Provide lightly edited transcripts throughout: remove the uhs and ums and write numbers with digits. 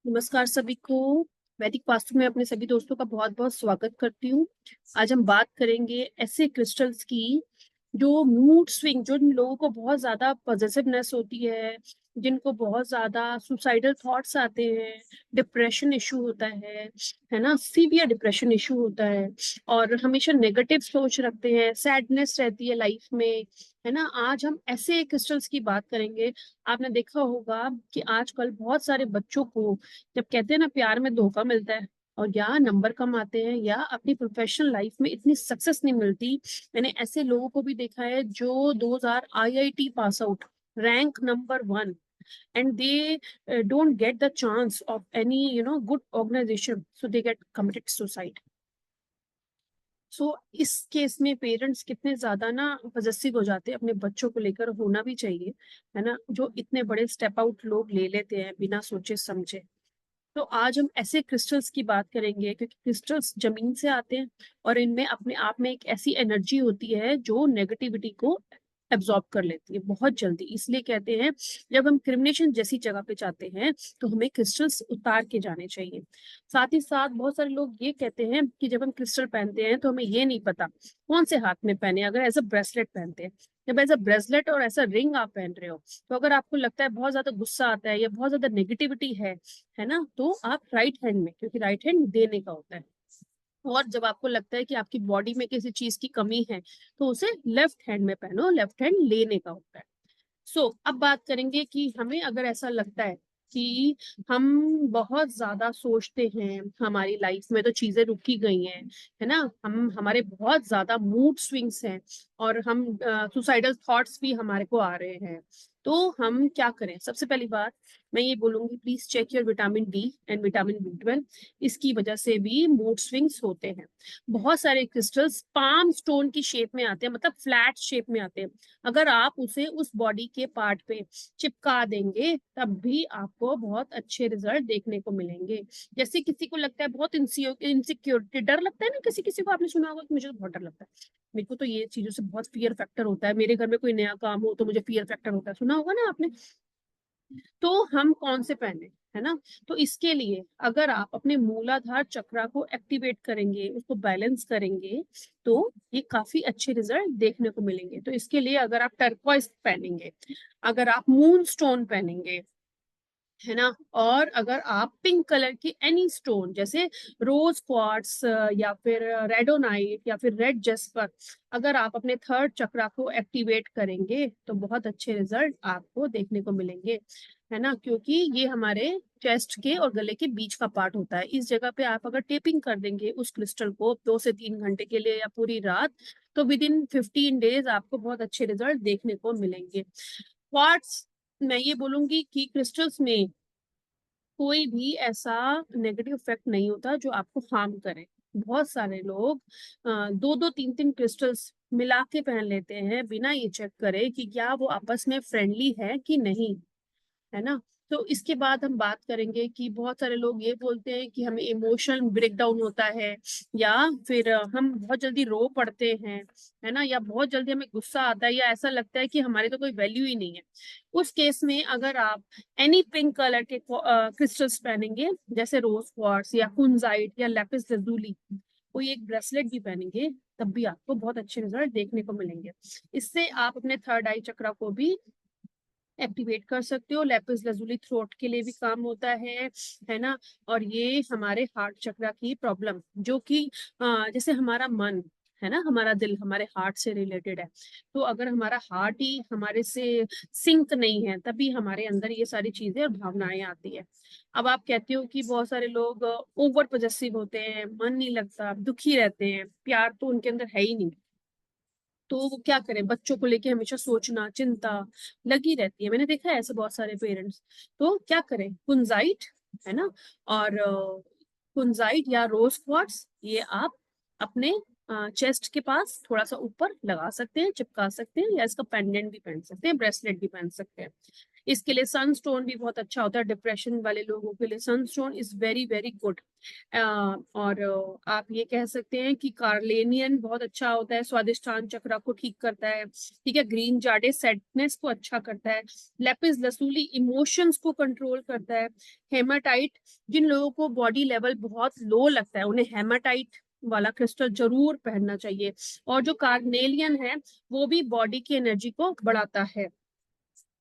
नमस्कार सभी को। वैदिक वास्तु में अपने सभी दोस्तों का बहुत बहुत स्वागत करती हूँ। आज हम बात करेंगे ऐसे क्रिस्टल्स की जो मूड स्विंग, जो इन लोगों को बहुत ज्यादा पॉजिटिवनेस होती है, जिनको बहुत ज्यादा सुसाइडल थॉट्स आते हैं, डिप्रेशन इशू होता है ना, सीवियर डिप्रेशन इशू होता है और हमेशा नेगेटिव सोच रखते हैं, सैडनेस रहती है लाइफ में, है ना। आज हम ऐसे क्रिस्टल्स की बात करेंगे। आपने देखा होगा कि आजकल बहुत सारे बच्चों को जब कहते हैं ना प्यार में धोखा मिलता है और या नंबर कम आते हैं या अपनी प्रोफेशनल लाइफ में इतनी सक्सेस नहीं मिलती। मैंने ऐसे लोगों को भी देखा है जो 2000 IIT pass out, rank number 1, and they don't get the chance of any good organisation, so they get committed suicide. So इस केस में पेरेंट्स कितने ज्यादा ना पजेसिव हो जाते हैं अपने बच्चों को लेकर, होना भी चाहिए, है ना, जो इतने बड़े स्टेप आउट लोग ले लेते हैं बिना सोचे समझे। तो आज हम ऐसे क्रिस्टल्स की बात करेंगे क्योंकि क्रिस्टल्स जमीन से आते हैं और इनमें अपने आप में एक ऐसी एनर्जी होती है जो नेगेटिविटी को एब्जॉर्ब कर लेती है बहुत जल्दी। इसलिए कहते हैं जब हम क्रिमिनेशन जैसी जगह पे जाते हैं तो हमें क्रिस्टल्स उतार के जाने चाहिए। साथ ही साथ बहुत सारे लोग ये कहते हैं कि जब हम क्रिस्टल पहनते हैं तो हमें ये नहीं पता कौन से हाथ में पहने। अगर एज अ ब्रेसलेट पहनते हैं, जब एज अ ब्रेसलेट और ऐसा रिंग आप पहन रहे हो, तो अगर आपको लगता है बहुत ज्यादा गुस्सा आता है या बहुत ज्यादा नेगेटिविटी है ना, तो आप राइट हैंड में, क्योंकि राइट हैंड देने का होता है, और जब आपको लगता है कि आपकी बॉडी में किसी चीज की कमी है तो उसे लेफ्ट हैंड में पहनो, लेफ्ट हैंड लेने का होता है। अब बात करेंगे कि हमें अगर ऐसा लगता है कि हम बहुत ज्यादा सोचते हैं, हमारी लाइफ में तो चीजें रुकी गई हैं, है ना, हम हमारे बहुत ज्यादा मूड स्विंग्स हैं और हम सुसाइडल थॉट्स भी हमारे को आ रहे हैं, तो हम क्या करें। सबसे पहली बात मैं ये बोलूंगी, please check your vitamin D and vitamin B 12। इसकी वजह से भी मूड स्विंग्स होते हैं। बहुत सारे क्रिस्टल्स पाम स्टोन की शेप में आते हैं, मतलब फ्लैट शेप में आते हैं। अगर आप उसे उस बॉडी के पार्ट पे चिपका देंगे तब भी आपको बहुत अच्छे रिजल्ट देखने को मिलेंगे। जैसे किसी को लगता है बहुत इनसिक्योरिटी, डर लगता है ना किसी किसी को, आपने सुना होगा कि मुझे तो बहुत डर लगता है, मेरे को तो ये चीजों से बहुत फियर फैक्टर होता है, मेरे घर में कोई नया काम हो तो मुझे फियर फैक्टर होता है, सुना होगा ना आपने। तो हम कौन से पहने, है ना। तो इसके लिए अगर आप अपने मूलाधार चक्रा को एक्टिवेट करेंगे, उसको बैलेंस करेंगे, तो ये काफी अच्छे रिजल्ट देखने को मिलेंगे। तो इसके लिए अगर आप टर्क्वाइज पहनेंगे, अगर आप मून स्टोन पहनेंगे, है ना, और अगर आप पिंक कलर की एनी स्टोन जैसे रोज क्वार्ट्स या फिर रेडोनाइट या फिर रेड जेस्पर, अगर आप अपने थर्ड चक्रा को एक्टिवेट करेंगे तो बहुत अच्छे रिजल्ट आपको देखने को मिलेंगे, है ना। क्योंकि ये हमारे चेस्ट के और गले के बीच का पार्ट होता है। इस जगह पे आप अगर टेपिंग कर देंगे उस क्रिस्टल को 2 से 3 घंटे के लिए या पूरी रात, तो विद इन 15 डेज आपको बहुत अच्छे रिजल्ट देखने को मिलेंगे। क्वार्ट्स, मैं ये बोलूंगी कि क्रिस्टल्स में कोई भी ऐसा नेगेटिव इफेक्ट नहीं होता जो आपको हार्म करे। बहुत सारे लोग 2-2 3-3 क्रिस्टल्स मिला के पहन लेते हैं बिना ये चेक करे कि क्या वो आपस में फ्रेंडली है कि नहीं, है ना। तो इसके बाद हम बात करेंगे कि बहुत सारे लोग ये बोलते हैं कि हमें इमोशनल ब्रेकडाउन होता है या फिर हम बहुत जल्दी रो पड़ते हैं, है ना, या बहुत जल्दी हमें गुस्सा आता है या ऐसा लगता है कि हमारी तो कोई वैल्यू ही नहीं है। उस केस में अगर आप एनी पिंक कलर के क्रिस्टल्स पहनेंगे, जैसे रोज क्वार्ट्स या कुंजाइट या लैपिस lazuli, कोई एक ब्रेसलेट भी पहनेंगे, तब भी आपको बहुत अच्छे रिजल्ट देखने को मिलेंगे। इससे आप अपने थर्ड आई चक्रा को भी एक्टिवेट कर सकते हो। लेपिस lazuli थ्रोट के लिए भी काम होता है ना। और ये हमारे हार्ट चक्रा की प्रॉब्लम, जो कि जैसे हमारा मन है ना, हमारा दिल हमारे हार्ट से रिलेटेड है, तो अगर हमारा हार्ट ही हमारे से सिंक नहीं है तभी हमारे अंदर ये सारी चीजें और भावनाएं आती है। अब आप कहते हो कि बहुत सारे लोग ओवर पॉजेसिव होते हैं, मन नहीं लगता, दुखी रहते हैं, प्यार तो उनके अंदर है ही नहीं, तो वो क्या करें, बच्चों को लेके हमेशा सोचना, चिंता लगी रहती है। मैंने देखा है ऐसे बहुत सारे पेरेंट्स। तो क्या करें, कुंजाइट, है ना, और कुंजाइट या रोज क्वार्ट्स, ये आप अपने चेस्ट के पास थोड़ा सा ऊपर लगा सकते हैं, चिपका सकते हैं, या इसका पेंडेंट भी पहन सकते हैं, ब्रेसलेट भी पहन सकते हैं। इसके लिए सनस्टोन भी बहुत अच्छा होता है, डिप्रेशन वाले लोगों के लिए Sunstone is very very good. और आप ये कह सकते हैं कि कार्लेनियन बहुत अच्छा होता है, स्वादिष्टान चक्र को ठीक करता है, ठीक है। ग्रीन जाडे सैडनेस को अच्छा करता है। लेपिस लसूली इमोशंस को कंट्रोल करता है। हेमाटाइट, जिन लोगों को बॉडी लेवल बहुत लो लगता है उन्हें हेमाटाइट वाला क्रिस्टल जरूर पहनना चाहिए। और जो कार्नेलियन है वो भी बॉडी की एनर्जी को बढ़ाता है।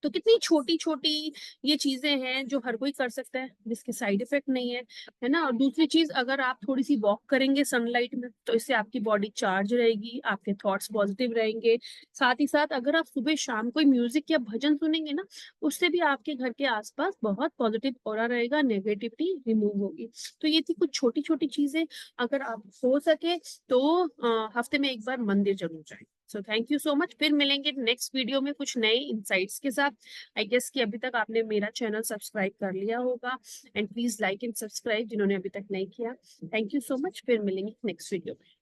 तो कितनी छोटी छोटी ये चीजें हैं जो हर कोई कर सकता है, जिसके साइड इफेक्ट नहीं है ना। और दूसरी चीज, अगर आप थोड़ी सी वॉक करेंगे सनलाइट में तो इससे आपकी बॉडी चार्ज रहेगी, आपके थॉट्स पॉजिटिव रहेंगे। साथ ही साथ अगर आप सुबह शाम कोई म्यूजिक या भजन सुनेंगे ना, उससे भी आपके घर के आसपास बहुत पॉजिटिव ऑरा रहेगा, नेगेटिविटी रिमूव होगी। तो ये थी कुछ छोटी छोटी चीजें। अगर आप हो सके तो हफ्ते में एक बार मंदिर जरूर जाएं। So thank you so much, फिर मिलेंगे नेक्स्ट वीडियो में कुछ नए इंसाइट्स के साथ। आई गेस कि अभी तक आपने मेरा चैनल सब्सक्राइब कर लिया होगा, and please like and subscribe जिन्होंने अभी तक नहीं किया। थैंक यू सो मच, फिर मिलेंगे नेक्स्ट वीडियो में।